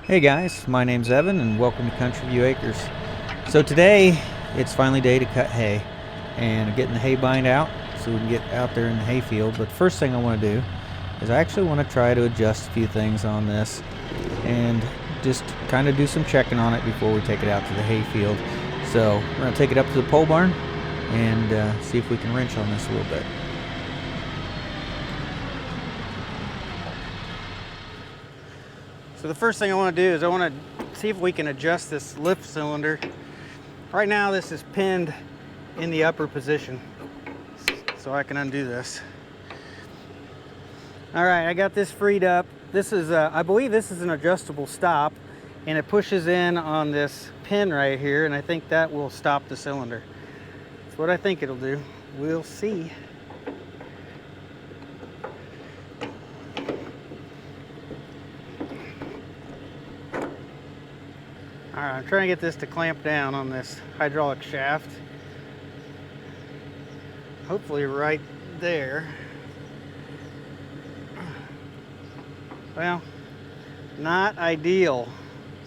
Hey guys, my name's Evan and welcome to Country View Acres. So today it's finally day to cut hay and getting the hay bind out so we can get out there in the hay field. But the first thing I want to do is I actually want to try to adjust a few things on this and just kind of do some checking on it before we take it out to the hay field. So we're going to take it up to the pole barn and see if we can wrench on this a little bit. So the first thing I want to do is I want to see if we can adjust this lift cylinder. Right now this is pinned in the upper position, so I can undo this. All right, I got this freed up. This is, I believe this is an adjustable stop, and it pushes in on this pin right here, and I think that will stop the cylinder. That's what I think it'll do. We'll see. All right, I'm trying to get this to clamp down on this hydraulic shaft. Hopefully right there. Well, not ideal.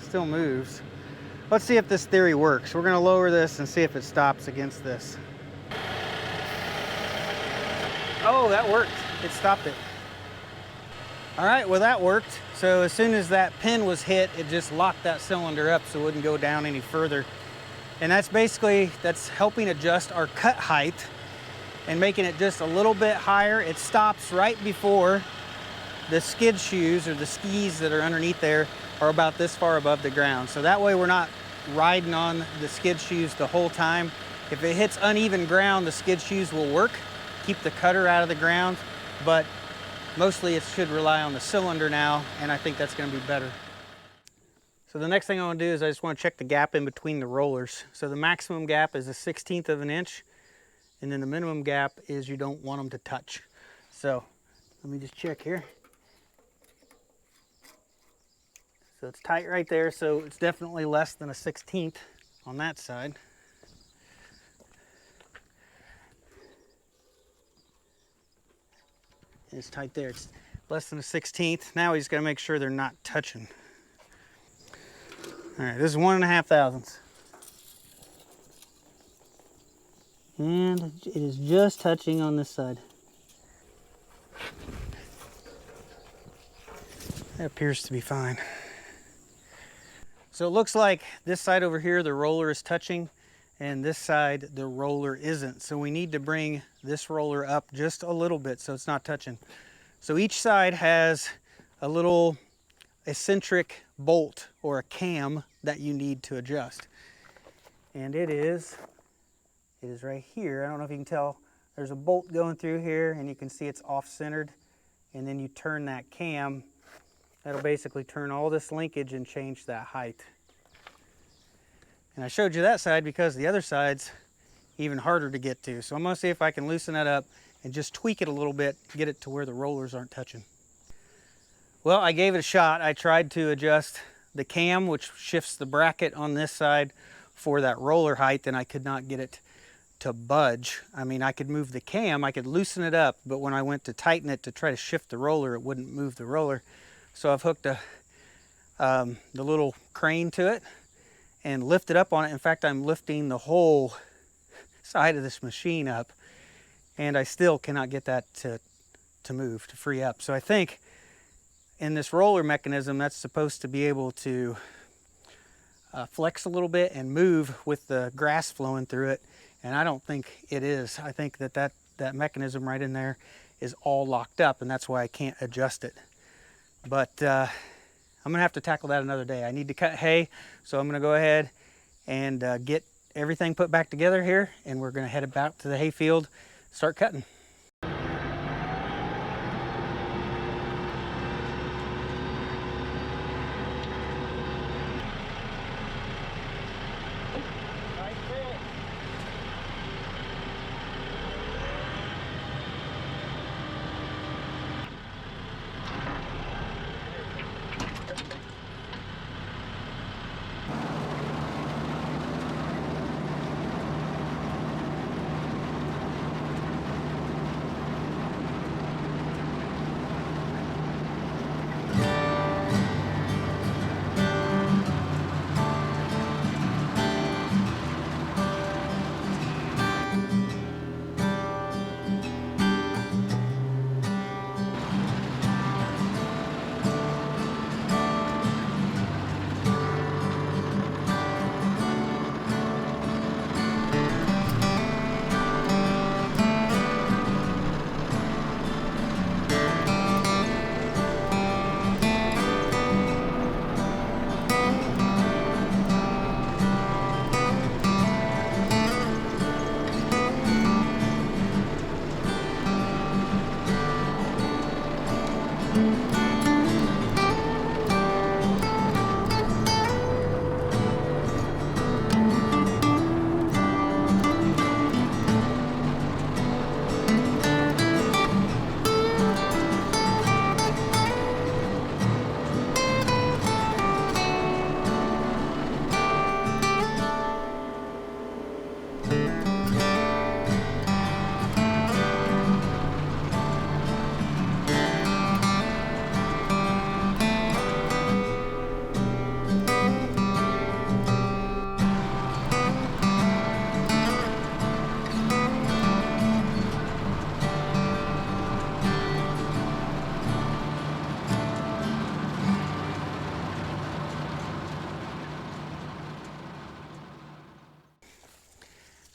Still moves. Let's see if this theory works. We're gonna lower this and see if it stops against this. Oh, that worked. It stopped it. All right, well that worked. So as soon as that pin was hit, it just locked that cylinder up so it wouldn't go down any further. And that's helping adjust our cut height and making it just a little bit higher. It stops right before the skid shoes or the skis that are underneath there are about this far above the ground. So that way we're not riding on the skid shoes the whole time. If it hits uneven ground, the skid shoes will work, keep the cutter out of the ground, but mostly it should rely on the cylinder now, and I think that's going to be better. So the next thing I want to do is I just want to check the gap in between the rollers. So the maximum gap is 1/16 of an inch, and then the minimum gap is you don't want them to touch. So let me just check here. So it's tight right there, so it's definitely less than 1/16 on that side. It's tight there. It's less than 1/16. Now we just got to make sure they're not touching. All right, this is 1.5 thousandths. And it is just touching on this side. That appears to be fine. So it looks like this side over here, the roller is touching, and this side, the roller isn't. So we need to bring this roller up just a little bit so it's not touching. So each side has a little eccentric bolt or a cam that you need to adjust. And it is right here. I don't know if you can tell, there's a bolt going through here and you can see it's off-centered. And then you turn that cam, that'll basically turn all this linkage and change that height. And I showed you that side because the other side's even harder to get to. So I'm gonna see if I can loosen that up and just tweak it a little bit, get it to where the rollers aren't touching. Well, I gave it a shot. I tried to adjust the cam, which shifts the bracket on this side for that roller height, and I could not get it to budge. I mean, I could move the cam, I could loosen it up, but when I went to tighten it to try to shift the roller, it wouldn't move the roller. So I've hooked the little crane to it and lifted up on it. In fact, I'm lifting the whole side of this machine up, and I still cannot get that to move, to free up. So I think in this roller mechanism, that's supposed to be able to flex a little bit and move with the grass flowing through it, and I don't think it is. I think that mechanism right in there is all locked up, and that's why I can't adjust it. But I'm gonna have to tackle that another day. I need to cut hay, so I'm gonna go ahead and get everything put back together here, and we're gonna head about to the hay field, start cutting.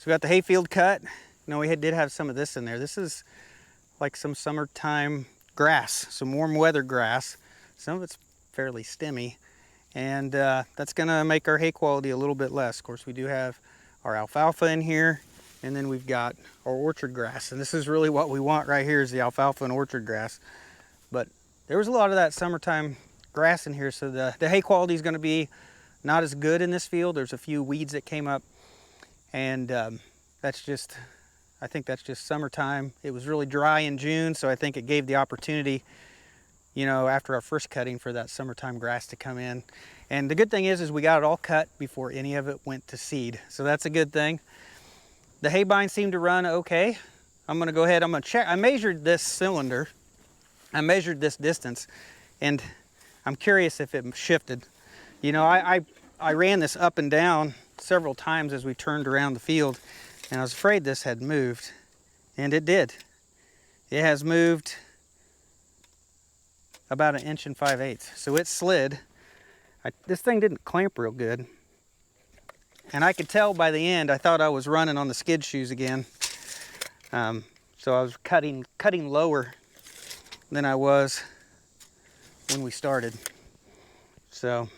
So we got the hayfield cut. No, we did have some of this in there. This is like some summertime grass, some warm weather grass. Some of it's fairly stemmy, and that's gonna make our hay quality a little bit less. Of course, we do have our alfalfa in here, and then we've got our orchard grass. And this is really what we want right here, is the alfalfa and orchard grass. But there was a lot of that summertime grass in here, so the hay quality is gonna be not as good in this field. There's a few weeds that came up, and I think that's just summertime. It was really dry in June, so I think it gave the opportunity, you know, after our first cutting, for that summertime grass to come in. And the good thing is we got it all cut before any of it went to seed, so that's a good thing. The hay bind seemed to run okay. I'm gonna go ahead, I'm gonna check. I measured this cylinder, I measured this distance, and I'm curious if it shifted. You know, I ran this up and down several times as we turned around the field, and I was afraid this had moved, and it did. It has moved about 1 5/8 inches, so it slid. This thing didn't clamp real good, and I could tell by the end I thought I was running on the skid shoes again. So I was cutting lower than I was when we started. So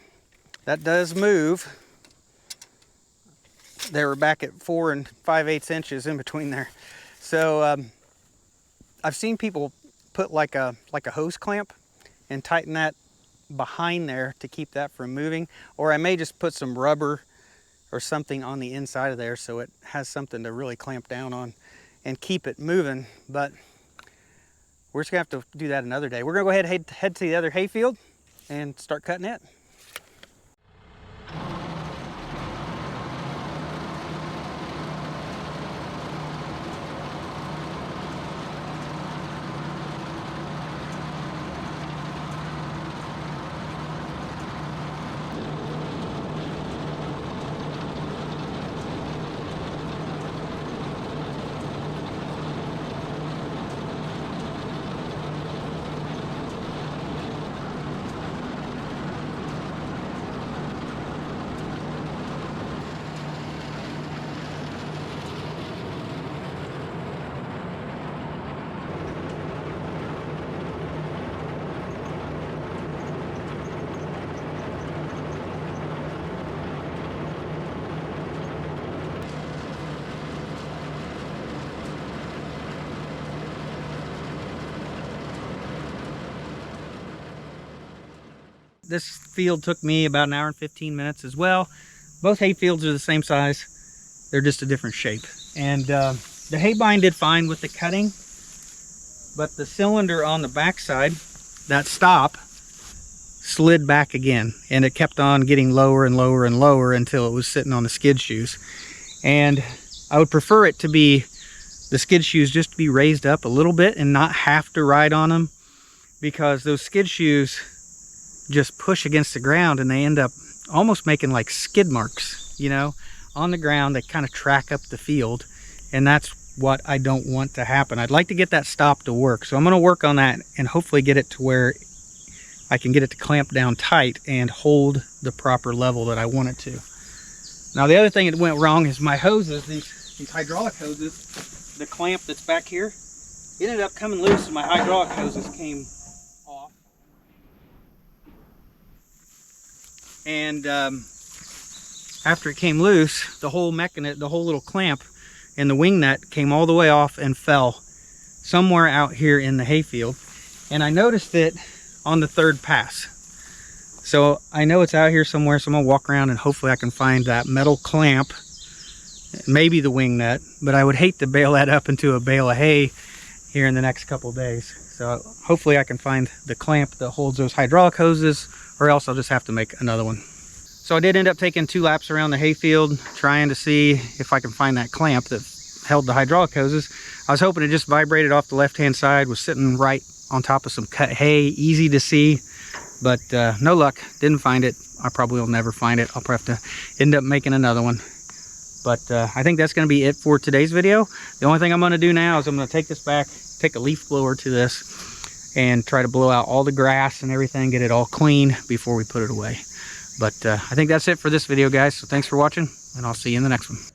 that does move. They were back at 4 5/8 inches in between there. So I've seen people put like a hose clamp and tighten that behind there to keep that from moving, or I may just put some rubber or something on the inside of there so it has something to really clamp down on and keep it moving. But we're just gonna have to do that another day. We're gonna go ahead and head to the other hayfield and start cutting it. This field took me about 1 hour and 15 minutes as well. Both hay fields are the same size. They're just a different shape. And the hay bind did fine with the cutting, but the cylinder on the backside, that stop, slid back again. And it kept on getting lower and lower and lower until it was sitting on the skid shoes. And I would prefer it to be, the skid shoes just to be raised up a little bit and not have to ride on them, because those skid shoes just push against the ground and they end up almost making like skid marks, you know, on the ground. They kind of track up the field, and that's what I don't want to happen. I'd like to get that stop to work, so I'm going to work on that and hopefully get it to where I can get it to clamp down tight and hold the proper level that I want it to. Now the other thing that went wrong is my hoses, these hydraulic hoses, the clamp that's back here, it ended up coming loose and my hydraulic hoses came off. And after it came loose, the whole mechanism, the whole little clamp and the wing nut came all the way off and fell somewhere out here in the hayfield. and I noticed it on the third pass. So I know it's out here somewhere, so I'm gonna walk around and hopefully I can find that metal clamp, maybe the wing nut, but I would hate to bale that up into a bale of hay here in the next couple days. So hopefully I can find the clamp that holds those hydraulic hoses, or else I'll just have to make another one. So I did end up taking 2 laps around the hayfield, trying to see if I can find that clamp that held the hydraulic hoses. I was hoping it just vibrated off the left-hand side, was sitting right on top of some cut hay, easy to see, but no luck, didn't find it. I probably will never find it. I'll probably have to end up making another one. But I think that's going to be it for today's video. The only thing I'm going to do now is I'm going to take this back, take a leaf blower to this, and try to blow out all the grass and everything, get it all clean before we put it away. But I think that's it for this video, guys. So thanks for watching, and I'll see you in the next one.